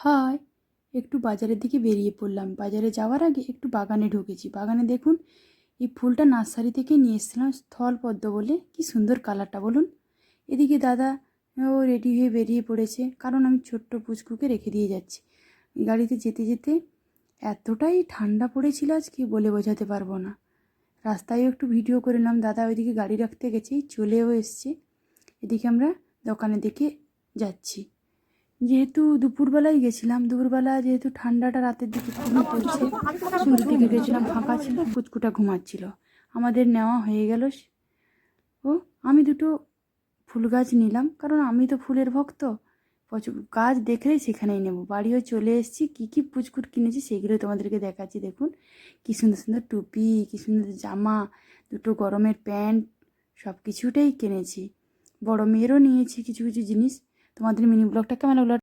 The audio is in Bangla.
হাই, একটু বাজারের দিকে বেরিয়ে পড়লাম। বাজারে যাওয়ার আগে একটু বাগানে ঢুকেছি। বাগানে দেখুন, এই ফুলটা নার্সারি থেকে নিয়ে এসেছিলাম, স্থলপদ্ম বলে। কি সুন্দর কালারটা বলুন। এদিকে দাদা ও রেডি হয়ে বেরিয়ে পড়েছে, কারণ আমি ছোট্ট পুচকুকে রেখে দিয়ে যাচ্ছি। গাড়িতে যেতে যেতে এতটাই ঠান্ডা পড়েছিল আজকে, বলে বোঝাতে পারবো না। রাস্তায়ও একটু ভিডিও করে নিলাম। দাদা ওইদিকে গাড়ি রাখতে গেছে, চলেও এসছে। এদিকে আমরা দোকানের দিকে যাচ্ছি। যেহেতু দুপুরবেলায় গেছিলাম, দুপুরবেলা যেহেতু ঠান্ডাটা রাতের দিকে খুবই পড়ছে, সন্ধ্যের দিকে গেছিলাম, ফাঁকা ছিল, পুচকুটা ঘুমাচ্ছিল। আমাদের নেওয়া হয়ে গেল। ও আমি দুটো ফুল গাছ নিলাম, কারণ আমি তো ফুলের ভক্ত। গাছ দেখলেই সেখানেই নেব। বাড়িও চলে এসেছি। কী কী পুচকুট কিনেছি সেগুলো তোমাদেরকে দেখাচ্ছি। দেখুন কী সুন্দর সুন্দর টুপি, কী সুন্দর জামা, দুটো গরমের প্যান্ট, সব কিছুটাই কিনেছি। বড় মেয়েরও নিয়েছি কিছু কিছু জিনিস। তোমাদের মিনি ব্লগটা কেমন লাগলো?